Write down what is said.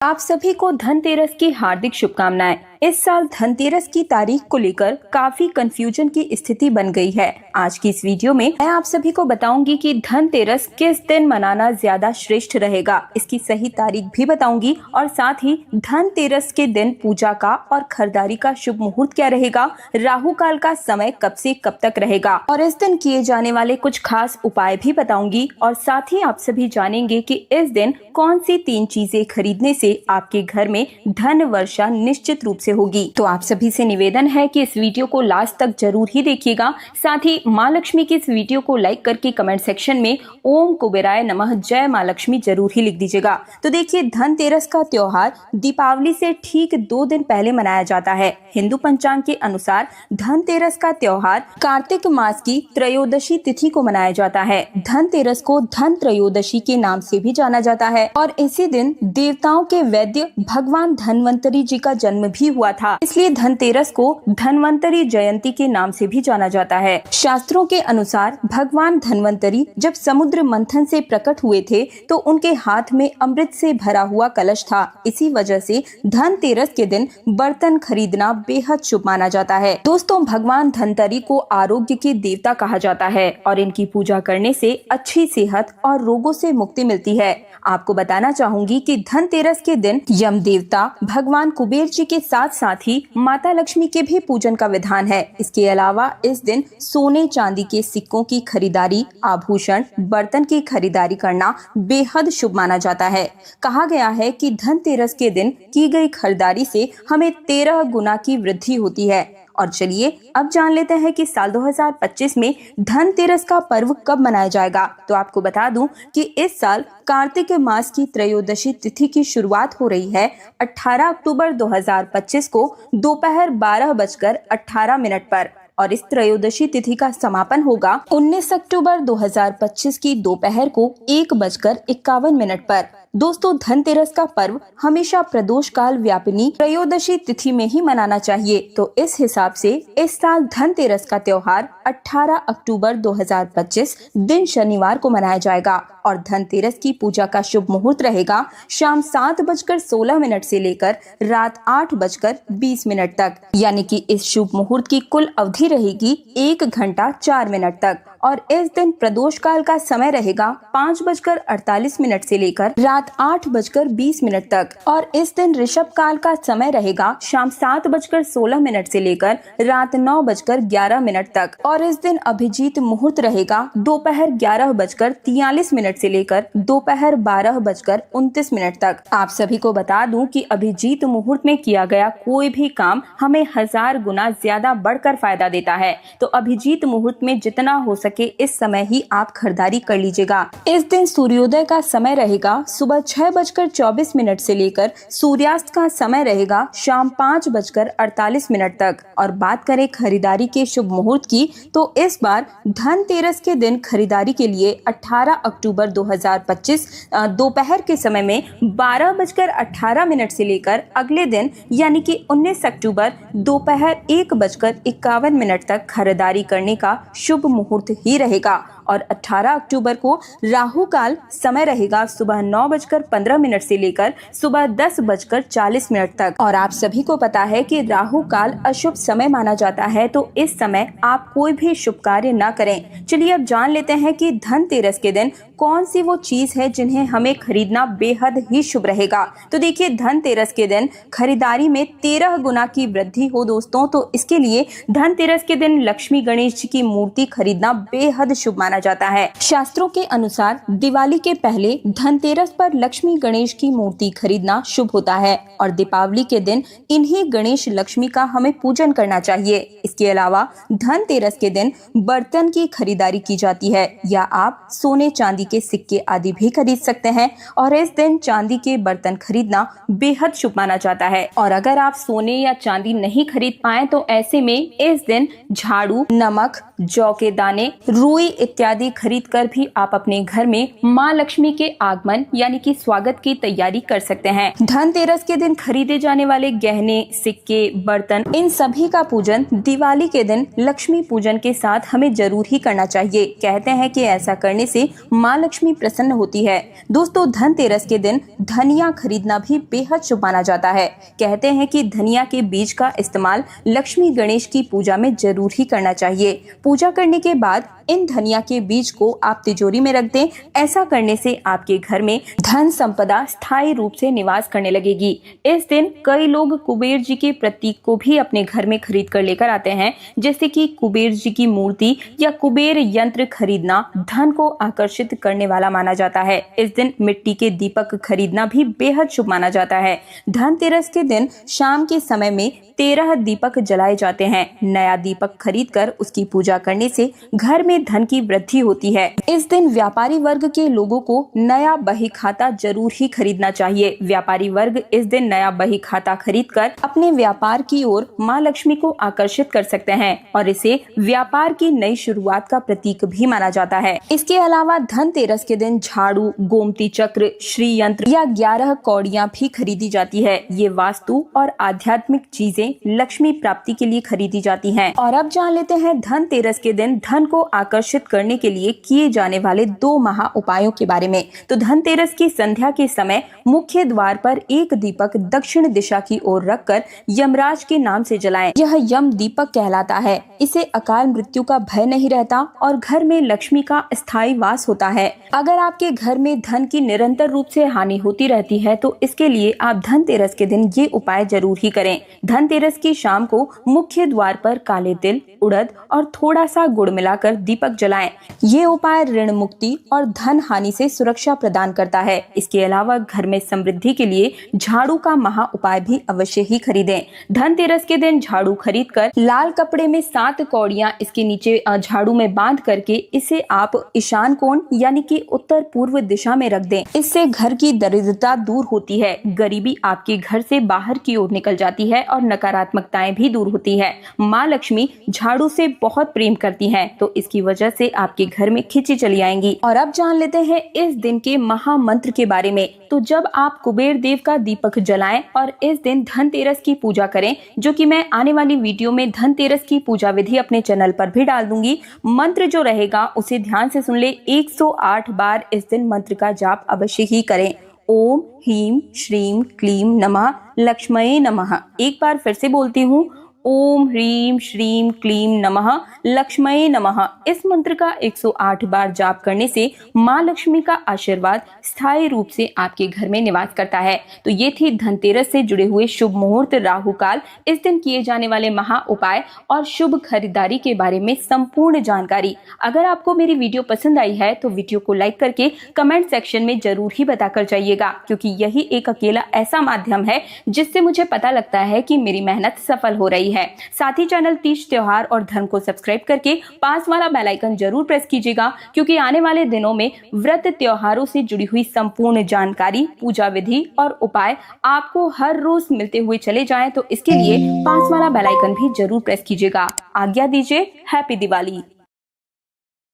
आप सभी को धनतेरस की हार्दिक शुभकामनाएं। इस साल धनतेरस की तारीख को लेकर काफी कंफ्यूजन की स्थिति बन गई है। आज की इस वीडियो में मैं आप सभी को बताऊंगी कि धनतेरस किस दिन मनाना ज्यादा श्रेष्ठ रहेगा, इसकी सही तारीख भी बताऊंगी और साथ ही धनतेरस के दिन पूजा का और खरीदारी का शुभ मुहूर्त क्या रहेगा, राहु काल का समय कब से कब तक रहेगा और इस दिन किए जाने वाले कुछ खास उपाय भी बताऊंगी और साथ ही आप सभी जानेंगे कि इस दिन कौन सी 3 चीजें खरीदने से आपके घर में धन वर्षा निश्चित रूप से होगी। तो आप सभी से निवेदन है कि इस वीडियो को लास्ट तक जरूर ही देखिएगा। साथ ही माँ लक्ष्मी की इस वीडियो को लाइक करके कमेंट सेक्शन में ओम कुबेराय नमः जय माँ लक्ष्मी जरूर ही लिख दीजिएगा। तो देखिए, धनतेरस का त्योहार दीपावली से ठीक 2 दिन पहले मनाया जाता है। हिंदू पंचांग के अनुसार धनतेरस का त्योहार कार्तिक मास की त्रयोदशी तिथि को मनाया जाता है। धनतेरस को धन त्रयोदशी के नाम से भी जाना जाता है और इसी दिन देवताओं के वैद्य भगवान धन्वंतरी जी का जन्म भी हुआ था, इसलिए धनतेरस को धन्वंतरी जयंती के नाम से भी जाना जाता है। शास्त्रों के अनुसार भगवान धन्वंतरी जब समुद्र मंथन से प्रकट हुए थे तो उनके हाथ में अमृत से भरा हुआ कलश था। इसी वजह से धनतेरस के दिन बर्तन खरीदना बेहद शुभ माना जाता है। दोस्तों, भगवान धनवंतरी को आरोग्य के देवता कहा जाता है और इनकी पूजा करने से अच्छी सेहत और रोगों से मुक्ति मिलती है। आपको बताना चाहूंगी कि धनतेरस के दिन यम देवता भगवान कुबेर जी के साथ साथ ही माता लक्ष्मी के भी पूजन का विधान है। इसके अलावा इस दिन सोने चांदी के सिक्कों की खरीदारी, आभूषण, बर्तन की खरीदारी करना बेहद शुभ माना जाता है। कहा गया है कि धनतेरस के दिन की गई खरीदारी से हमें 13 गुना की वृद्धि होती है। और चलिए अब जान लेते हैं कि साल 2025 में धनतेरस का पर्व कब मनाया जाएगा। तो आपको बता दूं कि इस साल कार्तिक मास की त्रयोदशी तिथि की शुरुआत हो रही है 18 अक्टूबर 2025 को दोपहर 12:18 पर और इस त्रयोदशी तिथि का समापन होगा 19 अक्टूबर 2025 की दोपहर को 1:51 पर। दोस्तों, धनतेरस का पर्व हमेशा प्रदोष काल व्यापिनी त्रयोदशी तिथि में ही मनाना चाहिए। तो इस हिसाब से इस साल धनतेरस का त्योहार 18 अक्टूबर 2025 दिन शनिवार को मनाया जाएगा और धनतेरस की पूजा का शुभ मुहूर्त रहेगा शाम 7:16 से लेकर रात 8:20 तक, यानी कि इस शुभ मुहूर्त की कुल अवधि रहेगी 1 घंटा 4 मिनट तक और इस दिन प्रदोष काल का समय रहेगा 5:48 से लेकर रात 8:20 तक और इस दिन ऋषभ काल का समय रहेगा शाम 7:16 से लेकर रात 9:11 तक और इस दिन अभिजीत मुहूर्त रहेगा दोपहर 11:43 से लेकर दोपहर 12:29 तक। आप सभी को बता दूं कि अभिजीत मुहूर्त में किया गया कोई भी काम हमें 1000 गुना ज्यादा बढ़कर फायदा देता है। तो अभिजीत मुहूर्त में जितना हो सके इस समय ही आप खरीदारी कर लीजिएगा। इस दिन सूर्योदय का समय रहेगा सुबह 6:24 से लेकर सूर्यास्त का समय रहेगा शाम 5:48 तक। और बात करें खरीदारी के शुभ मुहूर्त की, तो इस बार धनतेरस के दिन खरीदारी के लिए 18 अक्टूबर 2025 दोपहर के समय में 12:18 से लेकर अगले दिन यानी कि 19 अक्टूबर दोपहर 1:51 तक खरीदारी करने का शुभ मुहूर्त ही रहेगा और 18 अक्टूबर को राहु काल समय रहेगा सुबह 9:15 से लेकर सुबह 10:40 तक। और आप सभी को पता है कि राहु काल अशुभ समय माना जाता है, तो इस समय आप कोई भी शुभ कार्य न करें। चलिए अब जान लेते हैं कि धनतेरस के दिन कौन सी वो चीज है जिन्हें हमें खरीदना बेहद ही शुभ रहेगा। तो देखिए, धनतेरस के दिन खरीदारी में 13 गुना की वृद्धि हो दोस्तों, तो इसके लिए धनतेरस के दिन लक्ष्मी गणेश जी की मूर्ति खरीदना बेहद शुभ माना जाता है। शास्त्रों के अनुसार दिवाली के पहले धनतेरस पर लक्ष्मी गणेश की मूर्ति खरीदना शुभ होता है और दीपावली के दिन इन्हीं गणेश लक्ष्मी का हमें पूजन करना चाहिए। इसके अलावा धनतेरस के दिन बर्तन की खरीदारी की जाती है या आप सोने चांदी के सिक्के आदि भी खरीद सकते हैं और इस दिन चांदी के बर्तन खरीदना बेहद शुभ माना जाता है। और अगर आप सोने या चांदी नहीं खरीद पाए तो ऐसे में इस दिन झाड़ू, नमक, जौ के दाने, रुई इत्यादि इत्यादि खरीद कर भी आप अपने घर में माँ लक्ष्मी के आगमन यानी कि स्वागत की तैयारी कर सकते हैं। धनतेरस के दिन खरीदे जाने वाले गहने, सिक्के, बर्तन, इन सभी का पूजन दिवाली के दिन लक्ष्मी पूजन के साथ हमें जरूर ही करना चाहिए। कहते हैं कि ऐसा करने से माँ लक्ष्मी प्रसन्न होती है। दोस्तों, धनतेरस के दिन धनिया खरीदना भी बेहद शुभ माना जाता है। कहते हैं कि धनिया के बीज का इस्तेमाल लक्ष्मी गणेश की पूजा में जरूर ही करना चाहिए। पूजा करने के बाद इन धनिया के बीज को आप तिजोरी में रख दें। ऐसा करने से आपके घर में धन संपदा स्थायी रूप से निवास करने लगेगी। इस दिन कई लोग कुबेर जी के प्रतीक को भी अपने घर में खरीद कर लेकर आते हैं, जैसे कि कुबेर जी की मूर्ति या कुबेर यंत्र खरीदना धन को आकर्षित करने वाला माना जाता है। इस दिन मिट्टी के दीपक खरीदना भी बेहद शुभ माना जाता है। धनतेरस के दिन शाम के समय में 13 दीपक जलाए जाते हैं। नया दीपक खरीदकर उसकी पूजा करने से घर में धन की वृद्धि होती है। इस दिन व्यापारी वर्ग के लोगों को नया बही खाता जरूर ही खरीदना चाहिए। व्यापारी वर्ग इस दिन नया बही खाता खरीदकर अपने व्यापार की ओर माँ लक्ष्मी को आकर्षित कर सकते हैं और इसे व्यापार की नई शुरुआत का प्रतीक भी माना जाता है। इसके अलावा धनतेरस के दिन झाड़ू, गोमती चक्र, श्री यंत्र या 11 कौड़ियाँ भी खरीदी जाती है। ये वास्तु और आध्यात्मिक चीजें लक्ष्मी प्राप्ति के लिए खरीदी जाती हैं। और अब जान लेते हैं धनतेरस के दिन धन को आकर्षित करने के लिए किए जाने वाले 2 महा उपायों के बारे में। तो धनतेरस की संध्या के समय मुख्य द्वार पर एक दीपक दक्षिण दिशा की ओर रखकर यमराज के नाम से जलाएं। यह यम दीपक कहलाता है। इसे अकाल मृत्यु का भय नहीं रहता और घर में लक्ष्मी का स्थायी वास होता है। अगर आपके घर में धन की निरंतर रूप से हानि होती रहती है तो इसके लिए आप धनतेरस के दिन ये उपाय जरूर ही करें। धनतेरस की शाम को मुख्य द्वार पर काले तिल, उड़द और थोड़ा सा गुड़ मिलाकर दीपक जलाएं। ये उपाय ऋण मुक्ति और धन हानि से सुरक्षा प्रदान करता है। इसके अलावा घर में समृद्धि के लिए झाड़ू का महा उपाय भी अवश्य ही खरीदें। धनतेरस के दिन झाड़ू खरीदकर लाल कपड़े में 7 कौड़ियां इसके नीचे झाड़ू में बांध करके इसे आप ईशान कोण यानी कि उत्तर पूर्व दिशा में रख दें। इससे घर की दरिद्रता दूर होती है, गरीबी आपके घर से बाहर की ओर निकल जाती है और नकारात्मकताएं भी दूर होती है। माँ लक्ष्मी झाड़ू से बहुत प्रेम करती हैं, तो इसकी वजह से आपके घर में खिंची चली आएंगी। और अब जान लेते हैं इस दिन के महामंत्र के बारे में। तो जब आप कुबेर देव का दीपक जलाएं और इस दिन धनतेरस की पूजा करें, जो कि मैं आने वाली वीडियो में धनतेरस की पूजा विधि अपने चैनल पर भी डाल दूंगी। मंत्र जो रहेगा उसे ध्यान से सुन ले। 108 बार इस दिन मंत्र का जाप अवश्य ही करें। ओम ह्रीं श्रीं क्लीं नमः लक्ष्मये नमः। एक बार फिर से बोलती हूँ, ओम ह्रीं श्रीं क्लीं नमः लक्ष्मये नमः। इस मंत्र का 108 बार जाप करने से माँ लक्ष्मी का आशीर्वाद स्थायी रूप से आपके घर में निवास करता है। तो ये थी धनतेरस से जुड़े हुए शुभ मुहूर्त, राहु काल, इस दिन किए जाने वाले महा उपाय और शुभ खरीदारी के बारे में संपूर्ण जानकारी। अगर आपको मेरी वीडियो पसंद आई है तो वीडियो को लाइक करके कमेंट सेक्शन में जरूर ही बताकर जाइएगा, क्योंकि यही एक अकेला ऐसा माध्यम है जिससे मुझे पता लगता है कि मेरी मेहनत सफल हो रही है। साथ ही चैनल तीज त्योहार और धर्म को सब्सक्राइब करके पास वाला बेल आइकन जरूर प्रेस कीजिएगा, क्योंकि आने वाले दिनों में व्रत त्योहारों से जुड़ी हुई संपूर्ण जानकारी, पूजा विधि और उपाय आपको हर रोज मिलते हुए चले जाएं। तो इसके लिए पास वाला बेल आइकन भी जरूर प्रेस कीजिएगा। आज्ञा दीजिए। हैप्पी दिवाली।